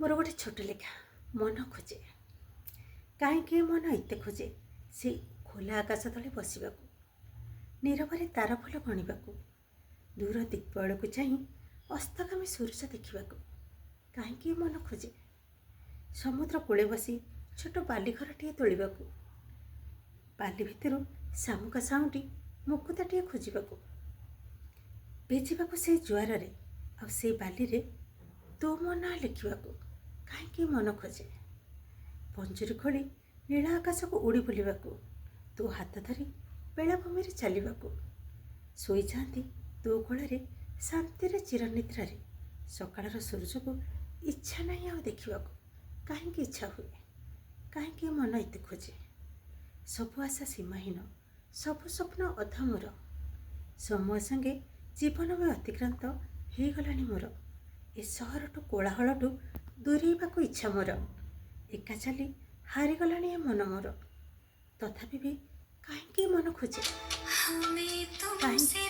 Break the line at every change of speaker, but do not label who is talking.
मोर गोटे छोट लेखा मन खोजे कहीं मन एत खोजे से खोला आकाश तले बसवा नीरव तार फूल गणवा दूर दिग्बल को चाह अस्तगामी सूरज देखा कहीं मन खोजे समुद्र कूले बसी छोट बालीघरटे तोड़ा बाली भितर शामुका साउंटी मुकुताटे खोजा भेजा से जुआर से बाली रे तो मो ना लिखा कहीं मन खोजे पंजुरी खोली नीला आकाश को उड़ी बुलवा तो हाथ धरी बेलाभूमि चलने शोई जाती तो कोल शांति चिरनिद्रा सकाळ सूरज को इच्छा नहीं आ देखा कहीं इच्छा हुए कहीं मन एत खोजे सबु आशा सीमाहीन सबु स्वप्न अधा मोर समय संगे जीवन में अतिक्रांत हो गला मोर ए सहर टू कोलाहल टू दूरेबा इच्छा मोर एका चली हारीगला ए मन मोर तथापि भी कहीं मन खोजे कहीं